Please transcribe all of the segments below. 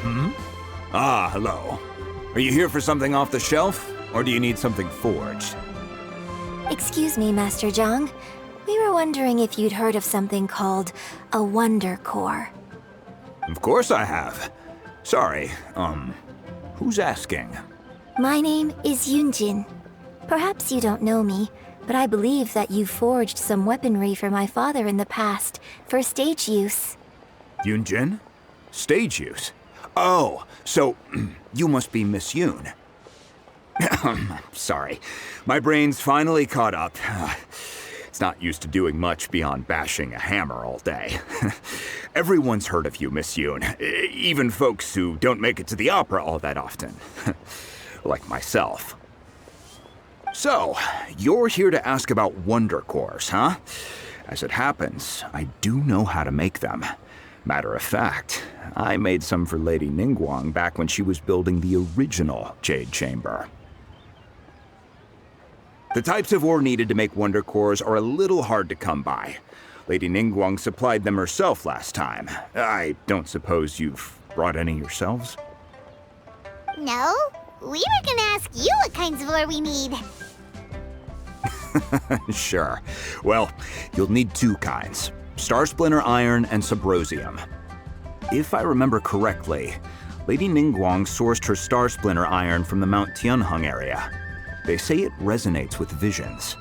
Ah, hello. Are you here for something off the shelf, or do you need something forged? Excuse me, Master Zhang. We were wondering if you'd heard of something called a Wonder Core. Of course I have. Sorry, who's asking? My name is Yunjin. Perhaps you don't know me, but I believe that you forged some weaponry for my father in the past, for stage use. Yunjin? Stage use? Oh, so you must be Miss Yoon. Sorry, my brain's finally caught up. It's not used to doing much beyond bashing a hammer all day. Everyone's heard of you, Miss Yoon, even folks who don't make it to the opera all that often. Like myself. So, you're here to ask about Wonder Cores, huh? As it happens, I do know how to make them. Matter of fact, I made some for Lady Ningguang back when she was building the original Jade Chamber. The types of ore needed to make Wonder Cores are a little hard to come by. Lady Ningguang supplied them herself last time. I don't suppose you've brought any yourselves? No, we were gonna ask you what kinds of ore we need. Sure. Well, you'll need two kinds. Star Splinter Iron and Subrosium. If I remember correctly, Lady Ningguang sourced her Star Splinter Iron from the Mount Tianheng area. They say it resonates with visions.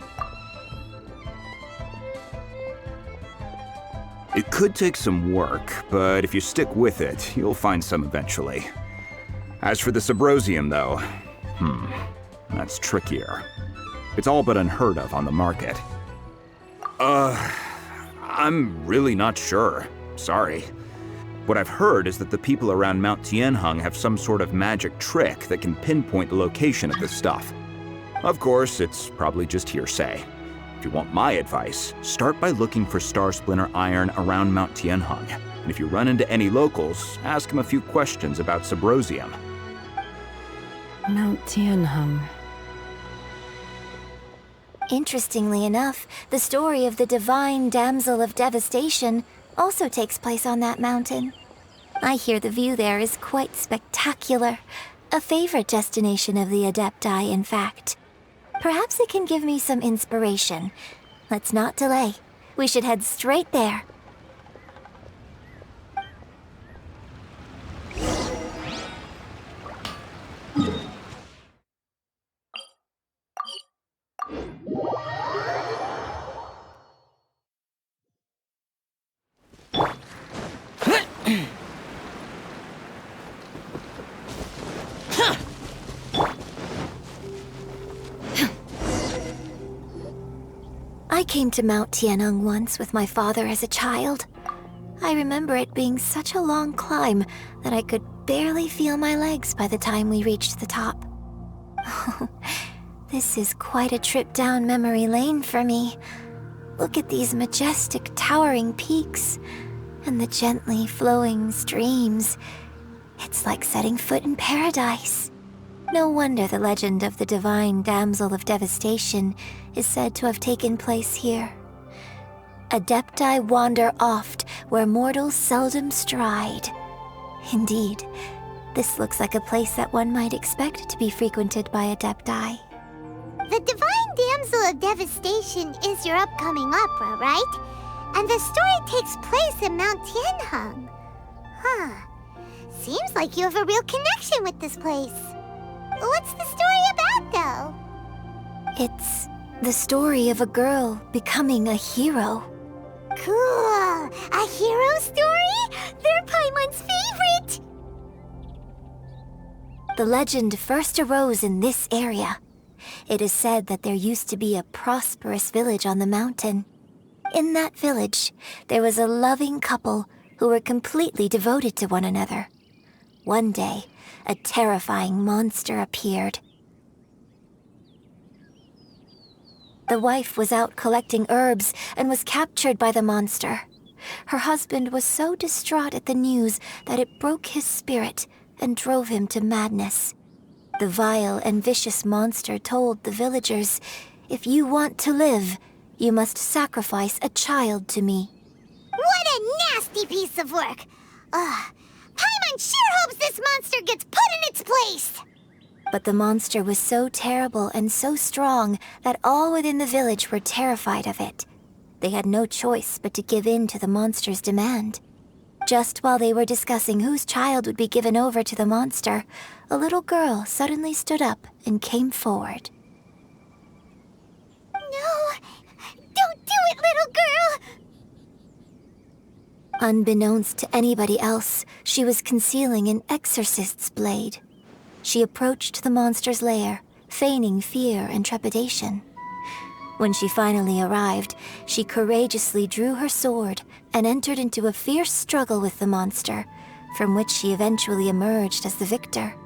It could take some work, but if you stick with it, you'll find some eventually. As for the Subrosium, though, that's trickier. It's all but unheard of on the market. I'm really not sure. Sorry. What I've heard is that the people around Mount Tianheng have some sort of magic trick that can pinpoint the location of the stuff. Of course, it's probably just hearsay. If you want my advice, start by looking for Star Splinter Iron around Mount Tianheng. And if you run into any locals, ask them a few questions about Subrosium. Mount Tianheng. Interestingly enough, the story of the divine damsel of devastation also takes place on that mountain. I hear the view there is quite spectacular. A favorite destination of the Adepti, in fact. Perhaps it can give me some inspiration. Let's not delay. We should head straight there. I came to Mount Tianheng once with my father as a child. I remember it being such a long climb that I could barely feel my legs by the time we reached the top. This is quite a trip down memory lane for me. Look at these majestic towering peaks and the gently flowing streams. It's like setting foot in paradise. No wonder the legend of the divine damsel of devastation is said to have taken place here. Adepti wander oft where mortals seldom stride. Indeed, this looks like a place that one might expect to be frequented by Adepti. The Divine Damsel of Devastation is your upcoming opera, right? And the story takes place in Mount Tianheng. Huh. Seems like you have a real connection with this place. What's the story about, though? It's the story of a girl becoming a hero. Cool! A hero story? They're Paimon's favorite! The legend first arose in this area. It is said that there used to be a prosperous village on the mountain. In that village, there was a loving couple who were completely devoted to one another. One day, a terrifying monster appeared. The wife was out collecting herbs and was captured by the monster. Her husband was so distraught at the news that it broke his spirit and drove him to madness. The vile and vicious monster told the villagers, "If you want to live, you must sacrifice a child to me." What a nasty piece of work! Paimon sure hopes this monster gets put in its place! But the monster was so terrible and so strong that all within the village were terrified of it. They had no choice but to give in to the monster's demand. Just while they were discussing whose child would be given over to the monster, a little girl suddenly stood up and came forward. No! Don't do it, little girl! Unbeknownst to anybody else, she was concealing an exorcist's blade. She approached the monster's lair, feigning fear and trepidation. When she finally arrived, she courageously drew her sword and entered into a fierce struggle with the monster, from which she eventually emerged as the victor.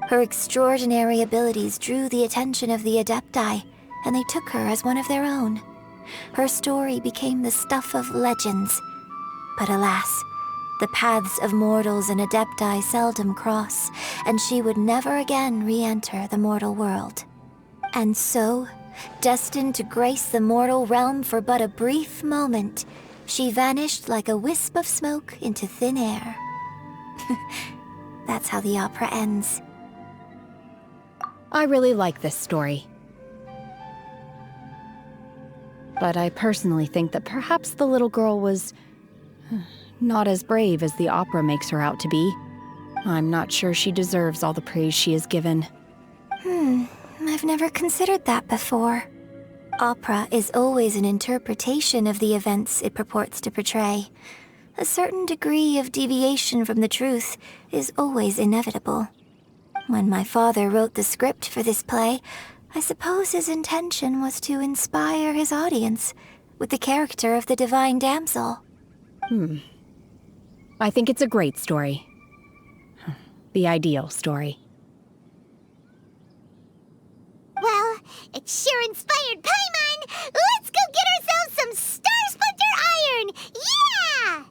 Her extraordinary abilities drew the attention of the Adepti, and they took her as one of their own. Her story became the stuff of legends. But alas, the paths of mortals and Adepti seldom cross, and she would never again re-enter the mortal world. And so, destined to grace the mortal realm for but a brief moment, she vanished like a wisp of smoke into thin air. That's how the opera ends. I really like this story. But I personally think that perhaps the little girl was not as brave as the opera makes her out to be. I'm not sure she deserves all the praise she is given. I've never considered that before. Opera is always an interpretation of the events it purports to portray. A certain degree of deviation from the truth is always inevitable. When my father wrote the script for this play, I suppose his intention was to inspire his audience with the character of the divine damsel. I think it's a great story. The ideal story. Well, it sure inspired Paimon! Let's go get ourselves some Star Splinter Iron! Yeah!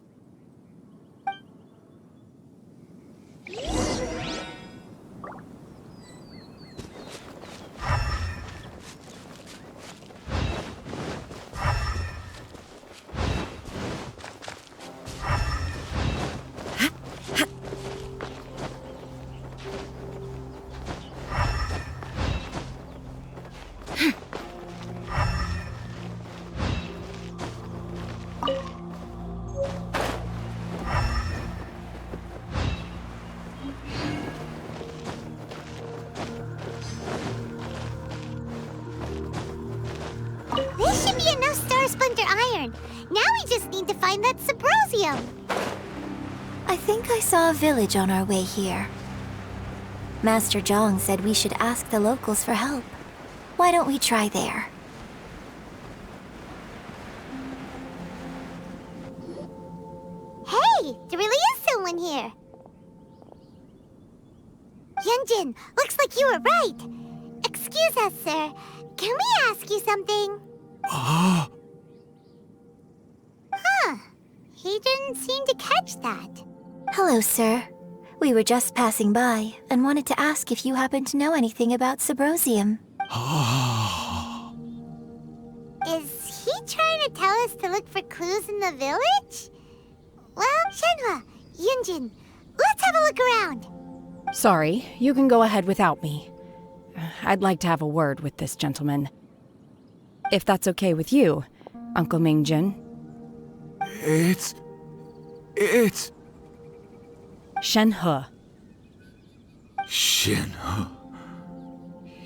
This should be enough Star Splinter Iron. Now we just need to find that Subrosium. I think I saw a village on our way here. Master Zhang said we should ask the locals for help. Why don't we try there? Hey, there really is someone here. Yunjin, looks like you were right. Excuse us, sir. Can we ask you something? Huh. He didn't seem to catch that. Hello, sir. We were just passing by and wanted to ask if you happen to know anything about Subrosium. Is he trying to tell us to look for clues in the village? Well, Shenhua, Yunjin, let's have a look around. Sorry, you can go ahead without me. I'd like to have a word with this gentleman. If that's okay with you, Uncle Mingjin. It's... Shenhe. Shenhe.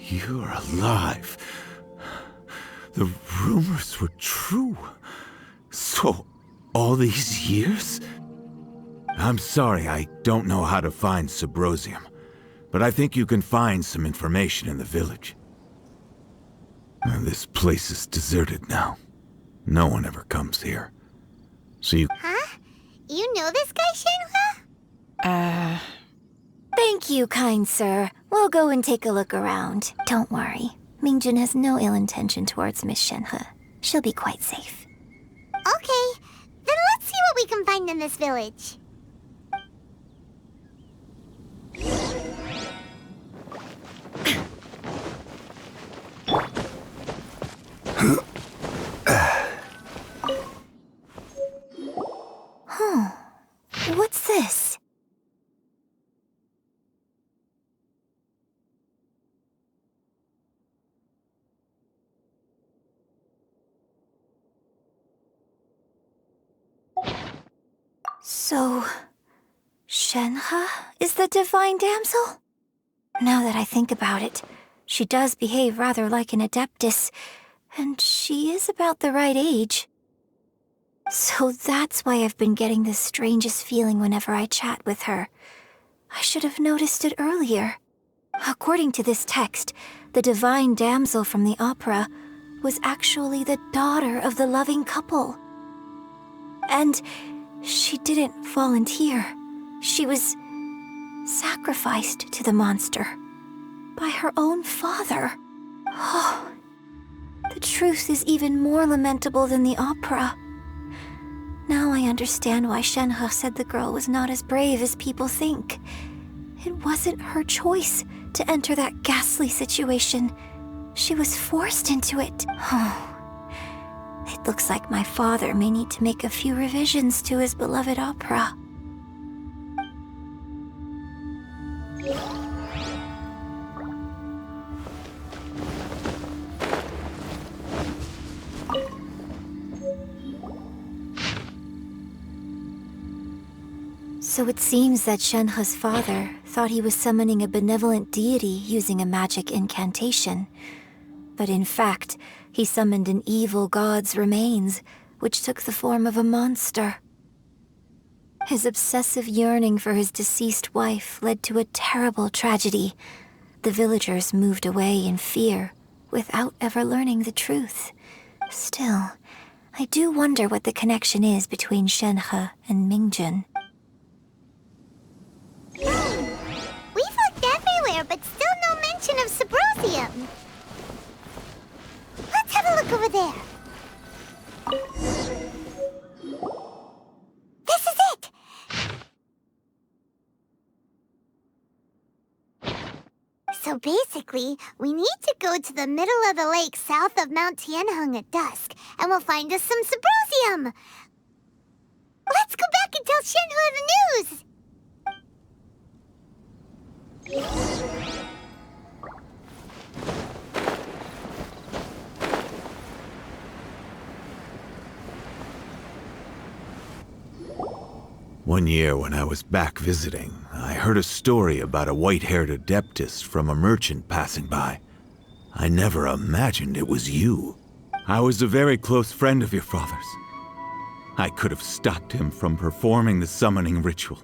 You're alive. The rumors were true. So, all these years? I'm sorry, I don't know how to find Subrosium, but I think you can find some information in the village. This place is deserted now. No one ever comes here. So you... Huh? You know this guy, Shenhua? Thank you, kind sir. We'll go and take a look around. Don't worry. Mingjin has no ill intention towards Miss Shenhe. She'll be quite safe. Okay, then let's see what we can find in this village. What's this? So, Shenhe is the divine damsel? Now that I think about it, she does behave rather like an adeptus, and she is about the right age. So that's why I've been getting the strangest feeling whenever I chat with her. I should have noticed it earlier. According to this text, the divine damsel from the opera was actually the daughter of the loving couple. And she didn't volunteer. She was sacrificed to the monster by her own father. Oh, the truth is even more lamentable than the opera. Now I understand why Shenhe said the girl was not as brave as people think. It wasn't her choice to enter that ghastly situation. She was forced into it. Oh, it looks like my father may need to make a few revisions to his beloved opera. So it seems that Shenhe's father thought he was summoning a benevolent deity using a magic incantation. But in fact, he summoned an evil god's remains, which took the form of a monster. His obsessive yearning for his deceased wife led to a terrible tragedy. The villagers moved away in fear, without ever learning the truth. Still, I do wonder what the connection is between Shenhe and Mingjun. We've looked everywhere, but still no mention of Sabrosium. Let's have a look over there. This is it! So basically, we need to go to the middle of the lake south of Mount Tianheng at dusk, and we'll find us some Sabrosium! Let's go back and tell Shenhe the news! One year when I was back visiting, I heard a story about a white-haired adeptus from a merchant passing by. I never imagined it was you. I was a very close friend of your father's. I could have stopped him from performing the summoning ritual.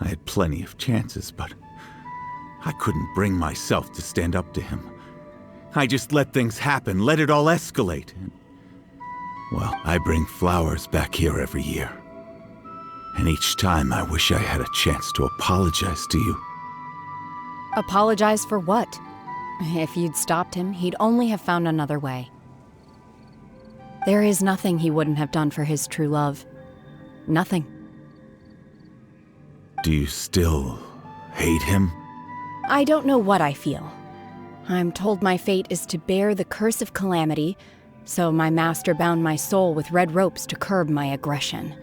I had plenty of chances, but I couldn't bring myself to stand up to him. I just let things happen, let it all escalate. Well, I bring flowers back here every year. And each time I wish I had a chance to apologize to you. Apologize for what? If you'd stopped him, he'd only have found another way. There is nothing he wouldn't have done for his true love. Nothing. Do you still hate him? I don't know what I feel. I'm told my fate is to bear the curse of calamity, so my master bound my soul with red ropes to curb my aggression.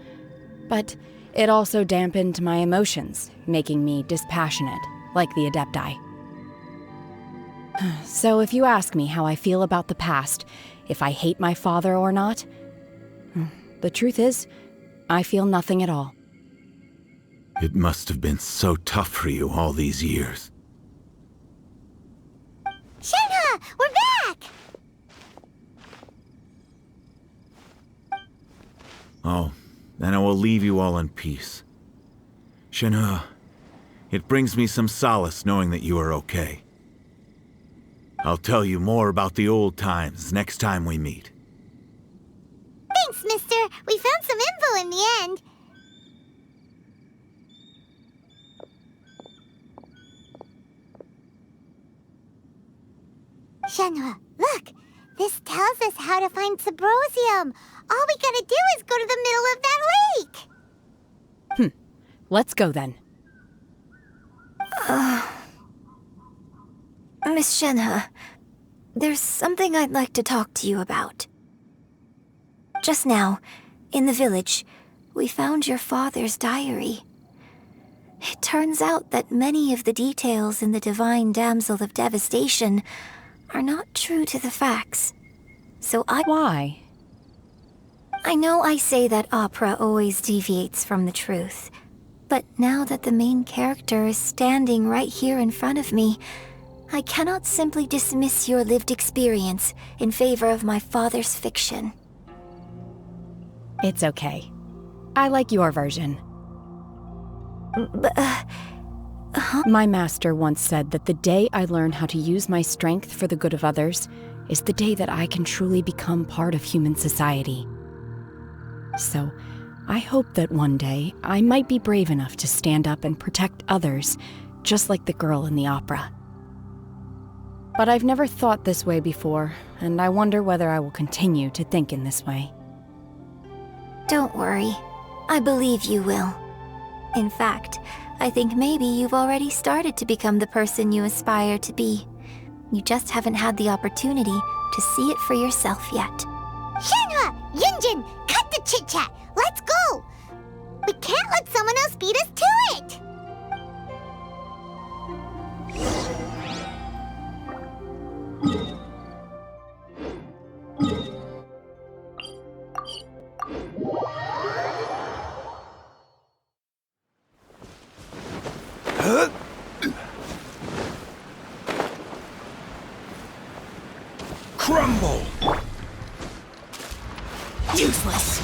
But it also dampened my emotions, making me dispassionate, like the Adepti. So if you ask me how I feel about the past, if I hate my father or not, the truth is, I feel nothing at all. It must have been so tough for you all these years. Shenhe, we're back! Oh, then I will leave you all in peace. Shenhe, it brings me some solace knowing that you are okay. I'll tell you more about the old times next time we meet. Thanks, mister. We found some info in the end. Shenhe, look! This tells us how to find Sabrosium. All we gotta do is go to the middle of that lake! Let's go then. Miss Shenhe, there's something I'd like to talk to you about. Just now, in the village, we found your father's diary. It turns out that many of the details in the Divine Damsel of Devastation are not true to the facts. So Why? I know I say that opera always deviates from the truth, but now that the main character is standing right here in front of me, I cannot simply dismiss your lived experience in favor of my father's fiction. It's okay. I like your version. But, My master once said that the day I learn how to use my strength for the good of others is the day that I can truly become part of human society. So, I hope that one day I might be brave enough to stand up and protect others, just like the girl in the opera. But I've never thought this way before, and I wonder whether I will continue to think in this way. Don't worry. I believe you will. In fact, I think maybe you've already started to become the person you aspire to be. You just haven't had the opportunity to see it for yourself yet. Shenhua! Yunjin! Cut the chit-chat! Let's go! We can't let someone else beat us to it! Crumble! Useless!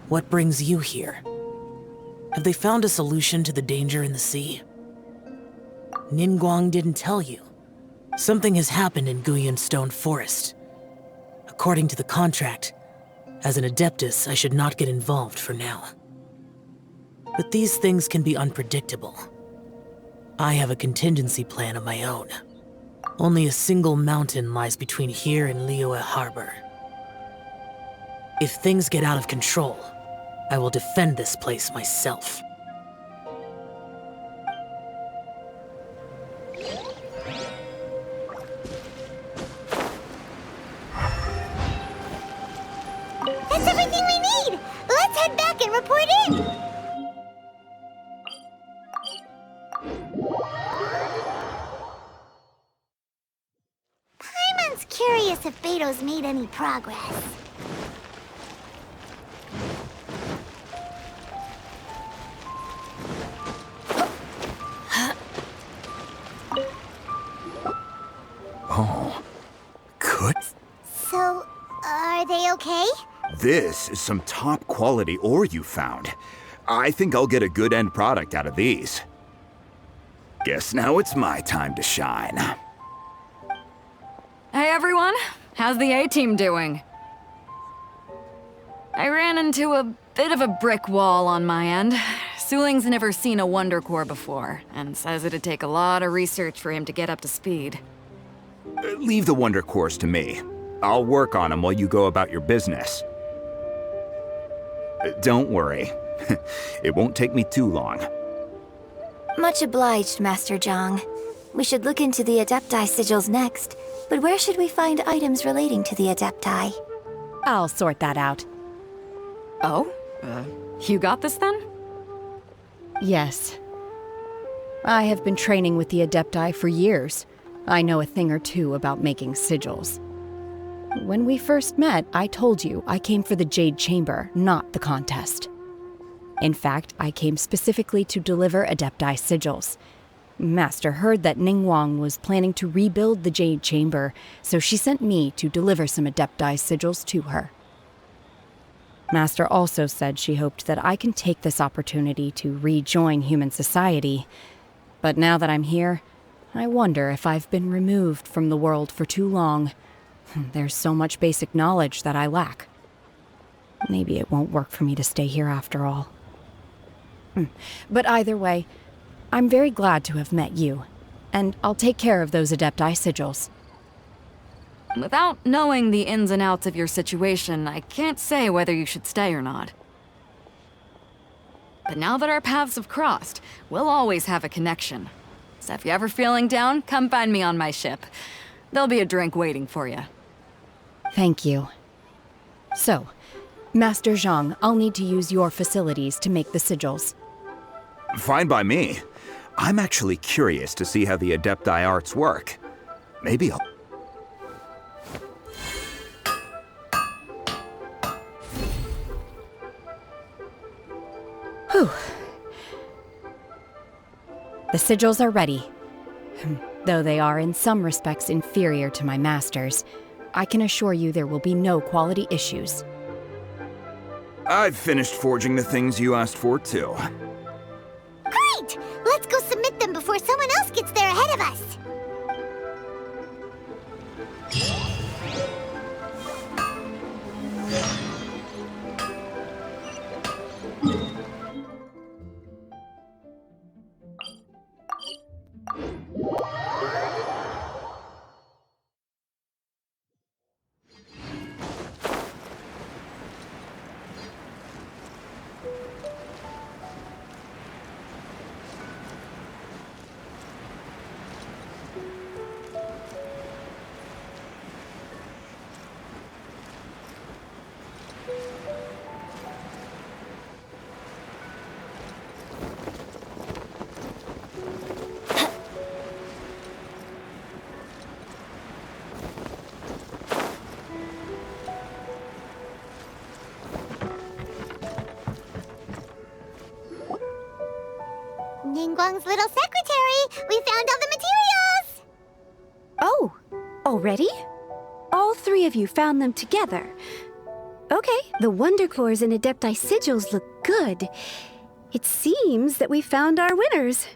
What brings you here? Have they found a solution to the danger in the sea? Ningguang didn't tell you. Something has happened in Guyan Stone Forest. According to the contract, as an Adeptus, I should not get involved for now. But these things can be unpredictable. I have a contingency plan of my own. Only a single mountain lies between here and Liyue Harbor. If things get out of control, I will defend this place myself. That's everything we need! Let's head back and report in! Paimon's curious if Beto's made any progress. Oh, good. So, are they okay? This is some top quality ore you found. I think I'll get a good end product out of these. Guess now it's my time to shine. Hey everyone, how's the A-team doing? I ran into a bit of a brick wall on my end. Suling's never seen a Wonder Core before, and says it'd take a lot of research for him to get up to speed. Leave the Wonder Cores to me. I'll work on them while you go about your business. Don't worry. It won't take me too long. Much obliged, Master Zhang. We should look into the Adepti sigils next, but where should we find items relating to the Adepti? I'll sort that out. Oh? You got this then? Yes. I have been training with the Adepti for years. I know a thing or two about making sigils. When we first met, I told you I came for the Jade Chamber, not the contest. In fact, I came specifically to deliver Adepti sigils. Master heard that Ningguang was planning to rebuild the Jade Chamber, so she sent me to deliver some Adepti sigils to her. Master also said she hoped that I can take this opportunity to rejoin human society. But now that I'm here, I wonder if I've been removed from the world for too long. There's so much basic knowledge that I lack. Maybe it won't work for me to stay here after all. But either way, I'm very glad to have met you, and I'll take care of those Adepti sigils. Without knowing the ins and outs of your situation, I can't say whether you should stay or not. But now that our paths have crossed, we'll always have a connection. So if you're ever feeling down, come find me on my ship. There'll be a drink waiting for you. Thank you. So, Master Zhang, I'll need to use your facilities to make the sigils. Fine by me. I'm actually curious to see how the Adepti arts work. Maybe I'll... Whew. The sigils are ready. Though they are in some respects inferior to my master's, I can assure you there will be no quality issues. I've finished forging the things you asked for, too. Great! Let's go submit them before someone else gets there ahead of us. Ningguang's little secretary! We found all the materials! Oh, already? All three of you found them together. Okay, the Wonder Cores and Adepti sigils look good. It seems that we found our winners.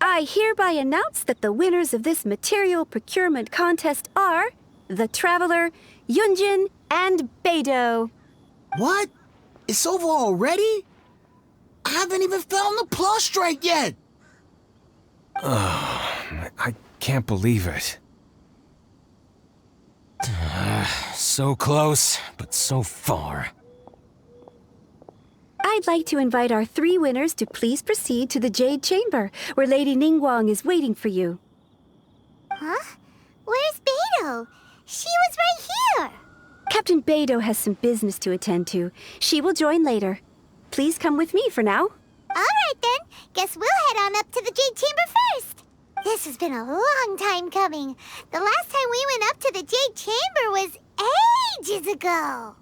I hereby announce that the winners of this material procurement contest are the Traveler, Yunjin, and Beidou. What? It's over already? I haven't even found the plus strike yet! I can't believe it. So close, but so far. I'd like to invite our three winners to please proceed to the Jade Chamber, where Lady Ningguang is waiting for you. Huh? Where's Beidou? She was right here! Captain Beidou has some business to attend to. She will join later. Please come with me for now. Alright then, guess we'll head on up to the Jade Chamber first. This has been a long time coming. The last time we went up to the Jade Chamber was ages ago.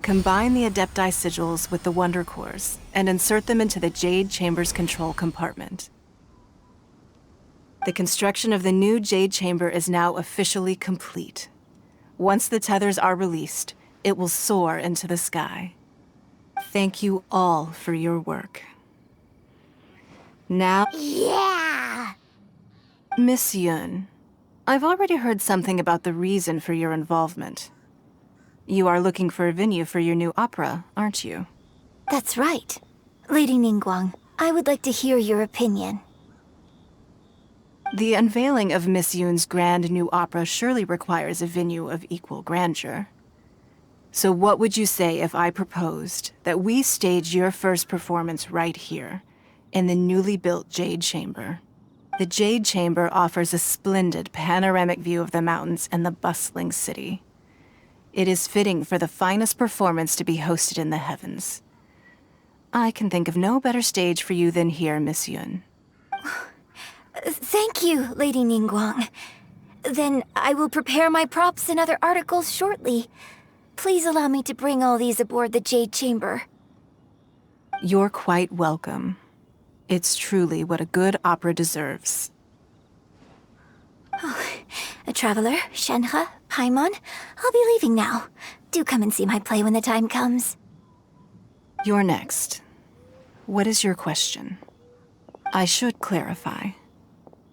Combine the Adepti sigils with the Wonder Cores and insert them into the Jade Chamber's control compartment. The construction of the new Jade Chamber is now officially complete. Once the tethers are released, it will soar into the sky. Thank you all for your work. Now, Yeah! Miss Yun, I've already heard something about the reason for your involvement. You are looking for a venue for your new opera, aren't you? That's right. Lady Ningguang, I would like to hear your opinion. The unveiling of Miss Yun's grand new opera surely requires a venue of equal grandeur. So what would you say if I proposed that we stage your first performance right here, in the newly built Jade Chamber? The Jade Chamber offers a splendid panoramic view of the mountains and the bustling city. It is fitting for the finest performance to be hosted in the heavens. I can think of no better stage for you than here, Miss Yun. Thank you, Lady Ningguang. Then I will prepare my props and other articles shortly. Please allow me to bring all these aboard the Jade Chamber. You're quite welcome. It's truly what a good opera deserves. A traveler, Shenhe, Paimon, I'll be leaving now. Do come and see my play when the time comes. You're next. What is your question? I should clarify.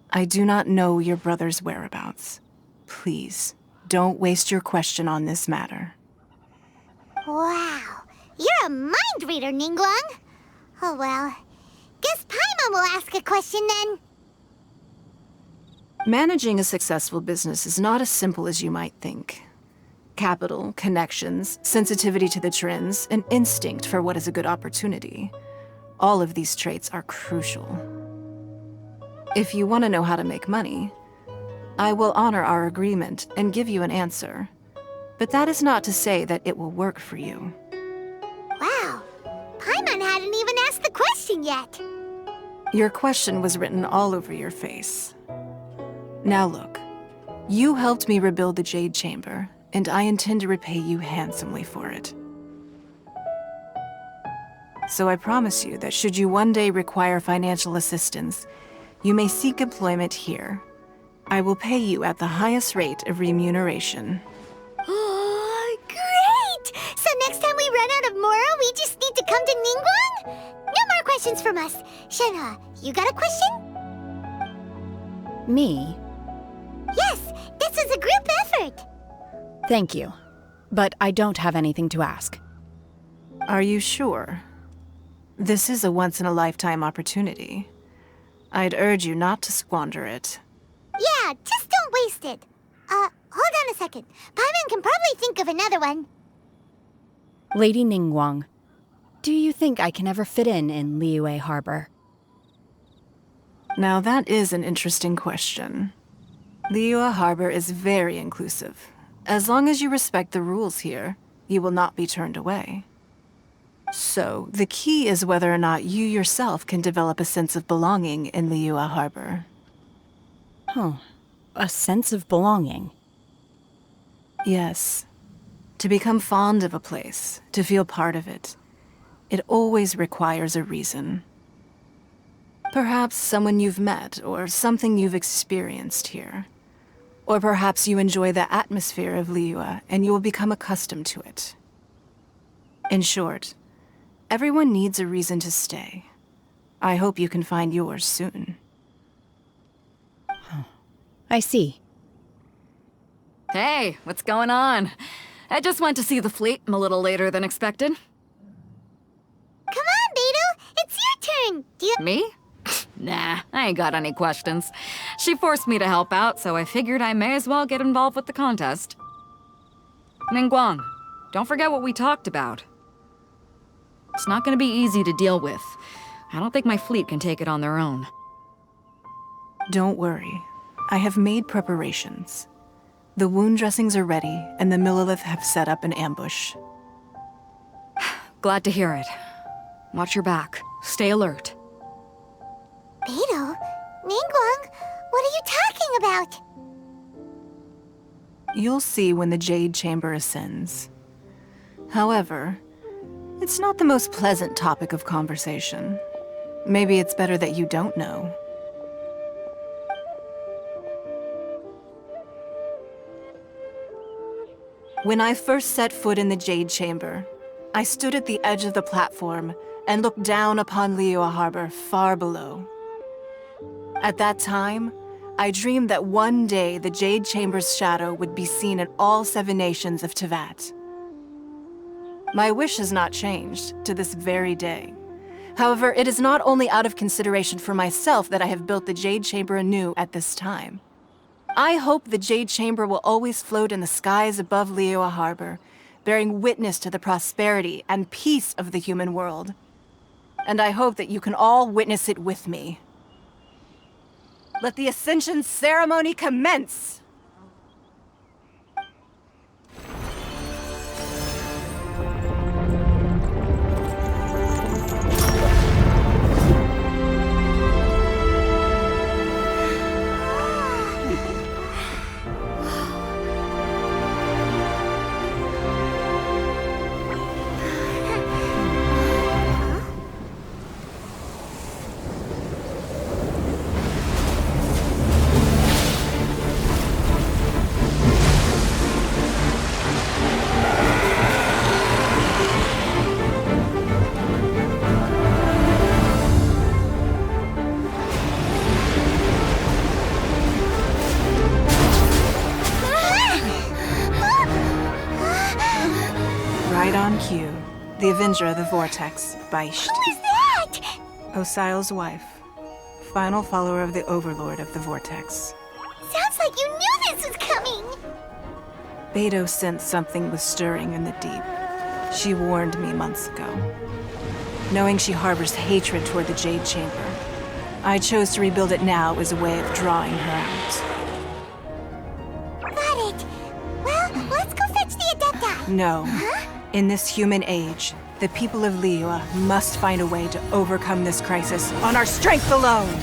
I do not know your brother's whereabouts. Please, don't waste your question on this matter. Wow, you're a mind reader, Ningguang. Oh well, guess Paimon will ask a question then. Managing a successful business is not as simple as you might think. Capital, connections, sensitivity to the trends, and instinct for what is a good opportunity. All of these traits are crucial. If you want to know how to make money, I will honor our agreement and give you an answer. But that is not to say that it will work for you. Wow, Paimon hadn't even asked the question yet. Your question was written all over your face. Now look, you helped me rebuild the Jade Chamber, and I intend to repay you handsomely for it. So I promise you that should you one day require financial assistance, you may seek employment here. I will pay you at the highest rate of remuneration. Oh, great! So next time we run out of Mora, we just need to come to Ningguang? No more questions from us. Shenhe, you got a question? Me? Yes, this is a group effort. Thank you. But I don't have anything to ask. Are you sure? This is a once-in-a-lifetime opportunity. I'd urge you not to squander it. Yeah, just don't waste it. Hold on a second. Paimon can probably think of another one. Lady Ningguang, do you think I can ever fit in Liyue Harbor? Now that is an interesting question. Liyue Harbor is very inclusive. As long as you respect the rules here, you will not be turned away. So, the key is whether or not you yourself can develop a sense of belonging in Liyue Harbor. Oh, a sense of belonging. Yes. To become fond of a place, to feel part of it, it always requires a reason. Perhaps someone you've met, or something you've experienced here. Or perhaps you enjoy the atmosphere of Liyue, and you will become accustomed to it. In short, everyone needs a reason to stay. I hope you can find yours soon. I see. Hey, what's going on? I just went to see the fleet a little later than expected. Come on, Beidou, it's your turn. Do you... Me? Nah, I ain't got any questions. She forced me to help out, so I figured I may as well get involved with the contest. Ningguang, don't forget what we talked about. It's not gonna be easy to deal with. I don't think my fleet can take it on their own. Don't worry. I have made preparations. The wound dressings are ready, and the Millilith have set up an ambush. Glad to hear it. Watch your back. Stay alert. Beidou? Ningguang? What are you talking about? You'll see when the Jade Chamber ascends. However, it's not the most pleasant topic of conversation. Maybe it's better that you don't know. When I first set foot in the Jade Chamber, I stood at the edge of the platform and looked down upon Liyue Harbor far below. At that time, I dreamed that one day the Jade Chamber's shadow would be seen in all 7 nations of Teyvat. My wish has not changed to this very day. However, it is not only out of consideration for myself that I have built the Jade Chamber anew at this time. I hope the Jade Chamber will always float in the skies above Liyue Harbor, bearing witness to the prosperity and peace of the human world. And I hope that you can all witness it with me. Let the Ascension ceremony commence! the Avenger of the Vortex, Baisht. Who is that? Osial's wife. Final follower of the Overlord of the Vortex. Sounds like you knew this was coming. Beidou sensed something was stirring in the deep. She warned me months ago. Knowing she harbors hatred toward the Jade Chamber, I chose to rebuild it now as a way of drawing her out. Got it. Well, let's go fetch the Adepti. No. In this human age, the people of Liyue must find a way to overcome this crisis on our strength alone!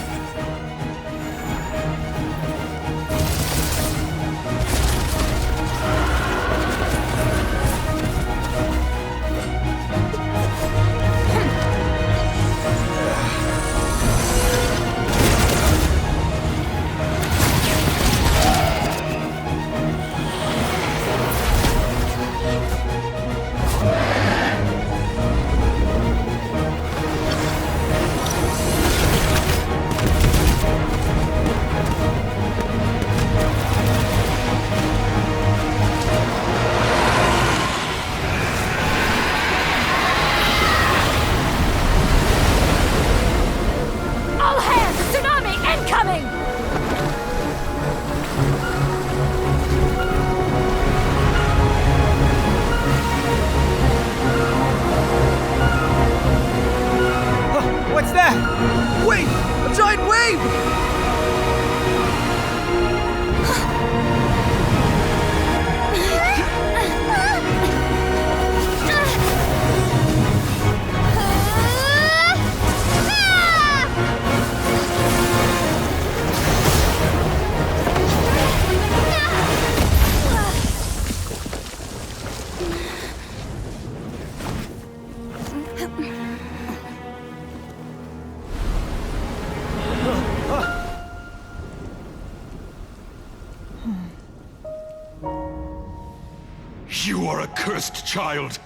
You are a cursed child.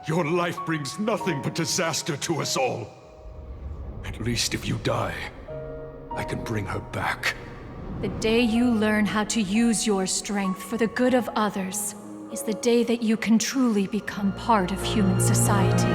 Your life brings nothing but disaster to us all. At least if you die, I can bring her back. The day you learn how to use your strength for the good of others is the day that you can truly become part of human society.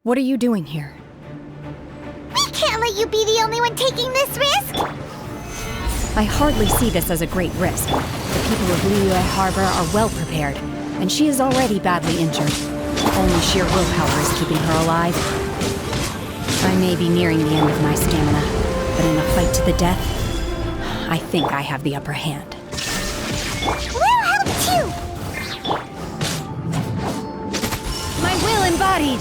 What are you doing here? We can't let you be the only one taking this risk! I hardly see this as a great risk. The people of Liyue Harbor are well prepared, and she is already badly injured. Only sheer willpower is keeping her alive. I may be nearing the end of my stamina, but in a fight to the death, I think I have the upper hand. We'll help too! My will embodied!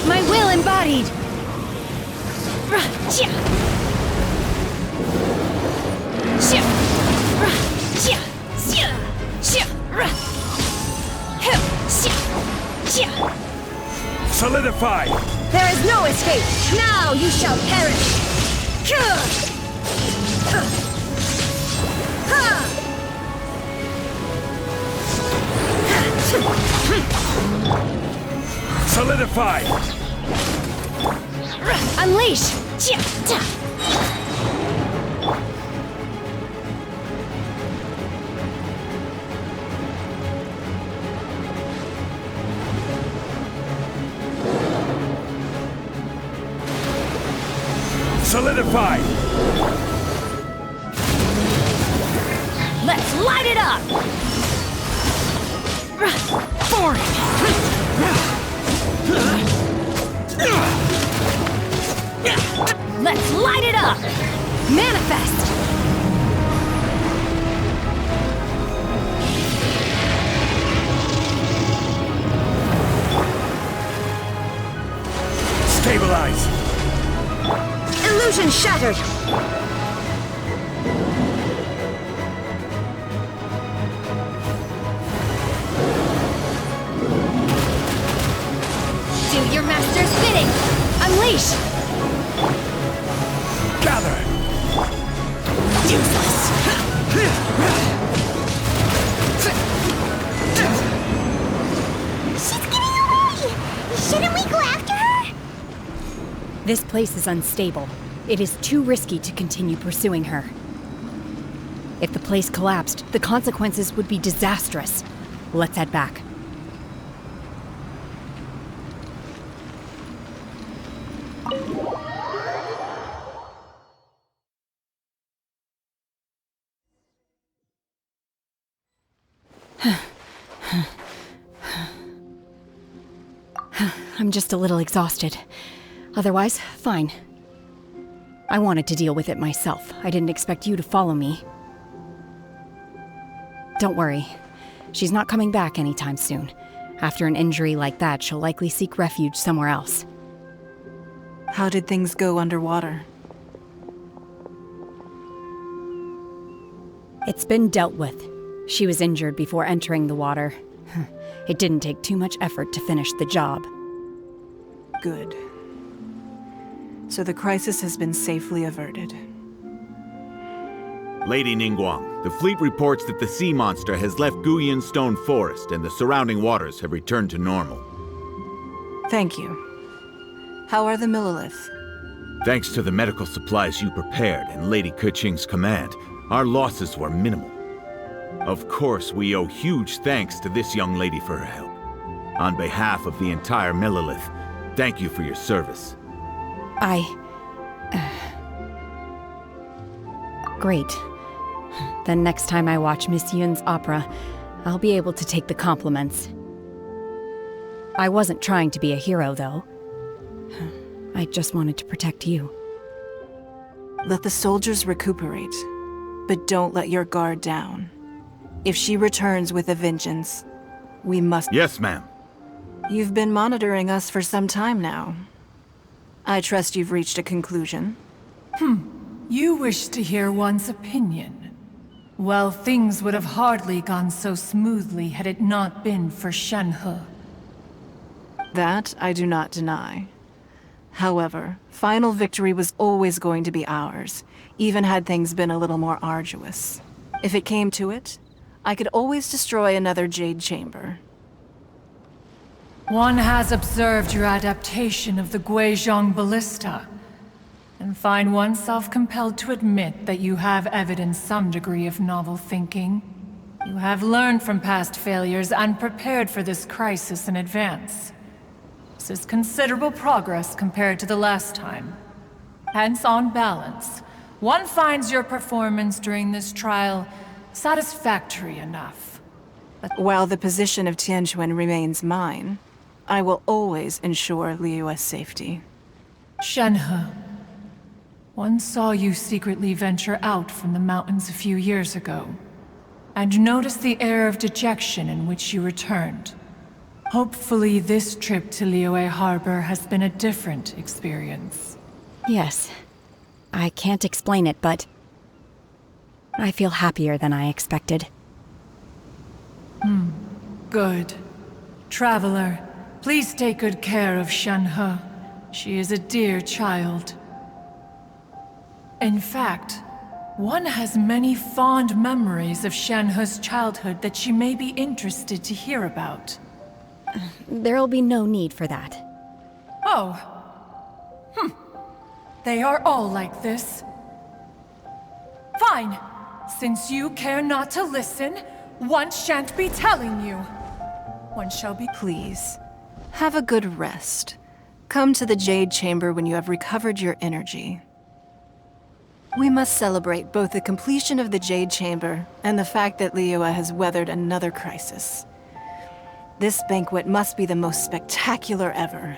My will embodied! Solidify! There is no escape! Now you shall perish! Solidify! Unleash! solidified! Let's light it up! For it! Let's light it up! Manifest! Stabilize! Illusion shattered! Do your master's bidding! Unleash! Gather! Useless! She's getting away! Shouldn't we go after her? This place is unstable. It is too risky to continue pursuing her. If the place collapsed, the consequences would be disastrous. Let's head back. I'm just a little exhausted. Otherwise, fine. I wanted to deal with it myself. I didn't expect you to follow me. Don't worry. She's not coming back anytime soon. After an injury like that, she'll likely seek refuge somewhere else. How did things go underwater? It's been dealt with. She was injured before entering the water. It didn't take too much effort to finish the job. Good. So the crisis has been safely averted. Lady Ningguang, the fleet reports that the sea monster has left Guyan Stone Forest and the surrounding waters have returned to normal. Thank you. How are the Millilith? Thanks to the medical supplies you prepared and Lady Keqing's command, our losses were minimal. Of course, we owe huge thanks to this young lady for her help. On behalf of the entire Millilith, thank you for your service. Great. Then next time I watch Miss Yun's opera, I'll be able to take the compliments. I wasn't trying to be a hero, though. I just wanted to protect you. Let the soldiers recuperate, but don't let your guard down. If she returns with a vengeance, we must— Yes, ma'am. You've been monitoring us for some time now. I trust you've reached a conclusion. You wish to hear one's opinion. Well, things would have hardly gone so smoothly had it not been for Shenhe. That I do not deny. However, final victory was always going to be ours, even had things been a little more arduous. If it came to it, I could always destroy another Jade Chamber. One has observed your adaptation of the Guizhong Ballista, and find oneself compelled to admit that you have evidenced some degree of novel thinking. You have learned from past failures and prepared for this crisis in advance. This is considerable progress compared to the last time. Hence, on balance, one finds your performance during this trial satisfactory enough. But while the position of Tianquan remains mine, I will always ensure Liyue's safety. Shenhe, one saw you secretly venture out from the mountains a few years ago, and noticed the air of dejection in which you returned. Hopefully this trip to Liyue Harbor has been a different experience. Yes. I can't explain it, but I feel happier than I expected. Good. Traveler, please take good care of Shenhe. She is a dear child. In fact, one has many fond memories of Shenhe's childhood that she may be interested to hear about. There'll be no need for that. Oh. They are all like this. Fine. Since you care not to listen, one shan't be telling you. One shall be— Please, have a good rest. Come to the Jade Chamber when you have recovered your energy. We must celebrate both the completion of the Jade Chamber and the fact that Liyue has weathered another crisis. This banquet must be the most spectacular ever.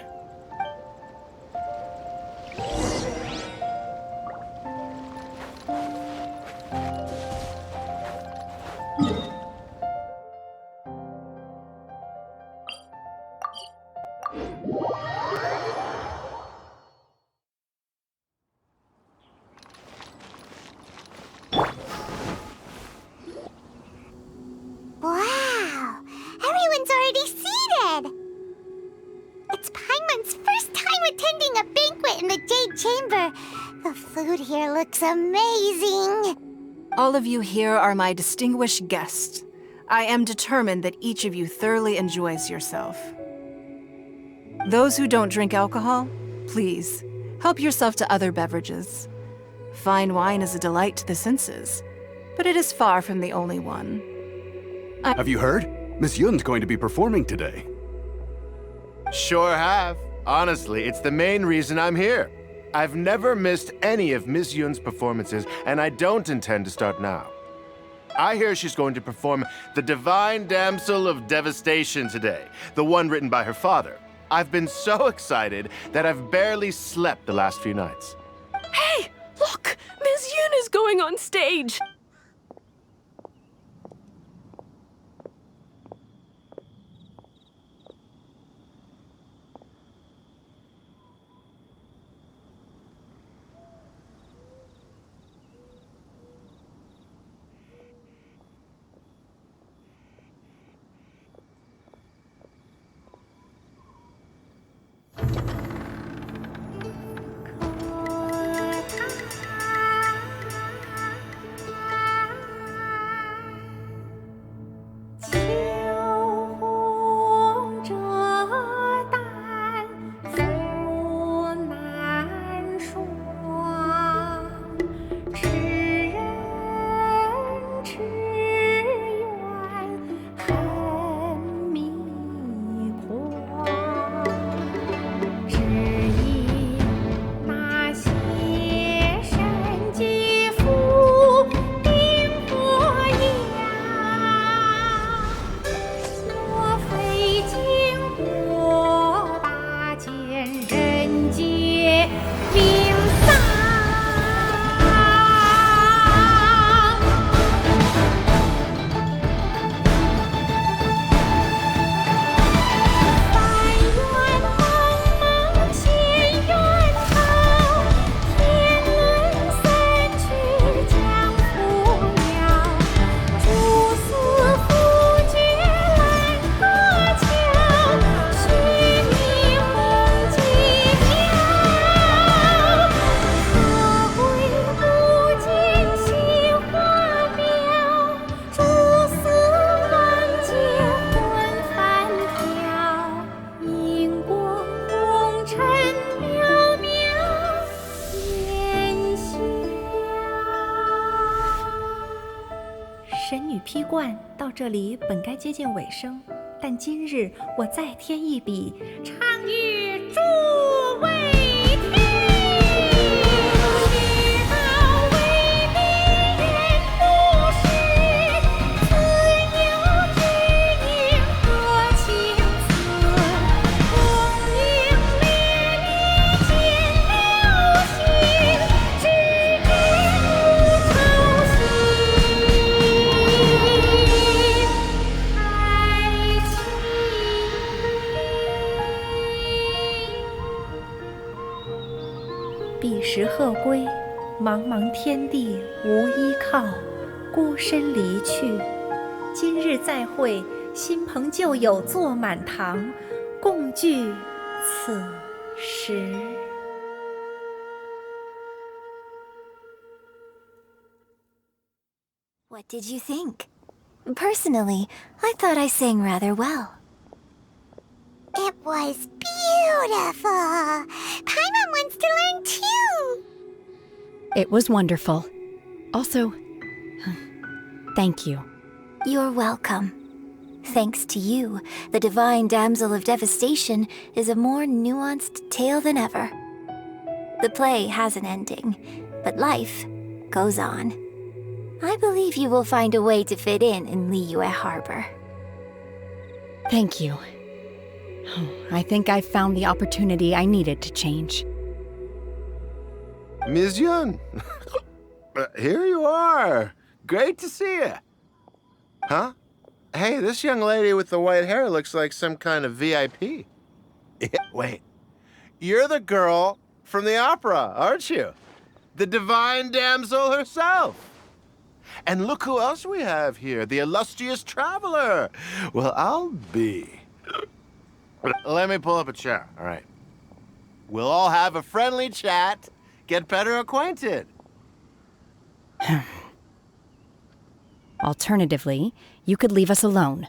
Wow! Everyone's already seated! It's Paimon's first time attending a banquet in the Jade Chamber. The food here looks amazing. All of you here are my distinguished guests. I am determined that each of you thoroughly enjoys yourself. Those who don't drink alcohol, please, help yourself to other beverages. Fine wine is a delight to the senses, but it is far from the only one. Have you heard? Miss Yun's going to be performing today. Sure have. Honestly, it's the main reason I'm here. I've never missed any of Miss Yun's performances, and I don't intend to start now. I hear she's going to perform The Divine Damsel of Devastation today, the one written by her father. I've been so excited that I've barely slept the last few nights. Hey, look! Miss Yun is going on stage!这里本该接近尾声，但今日我再添一笔，唱与诸位听。世道未必言不实，自有知音和情思。功名烈烈见了心，只知不操心。彼时鹤归，茫茫天地无依靠，孤身离去。今日再会，新朋旧友坐满堂，共聚此时。What did you think? Personally, I thought I sang rather well. It was beautiful. Paimon wants to learn too. It was wonderful. Also, thank you. You're welcome. Thanks to you, the Divine Damsel of Devastation is a more nuanced tale than ever. The play has an ending, but life goes on. I believe you will find a way to fit in Liyue Harbor. Thank you. I think I've found the opportunity I needed to change. Ms. Yun, here you are. Great to see you. Huh? Hey, this young lady with the white hair looks like some kind of VIP. Wait, you're the girl from the opera, aren't you? The divine damsel herself. And look who else we have here, the illustrious traveler. Well, I'll be. Let me pull up a chair, all right. We'll all have a friendly chat, get better acquainted. Alternatively, you could leave us alone.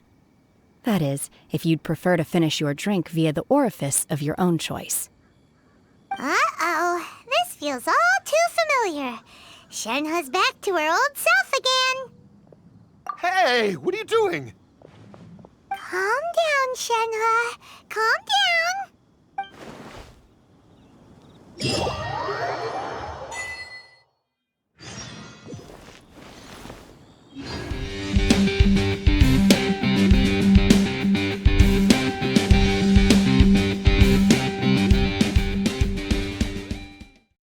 That is, if you'd prefer to finish your drink via the orifice of your own choice. Uh-oh, this feels all too familiar. Shenhe's back to her old self again. Hey, what are you doing? Calm down, Shenhe. Calm down.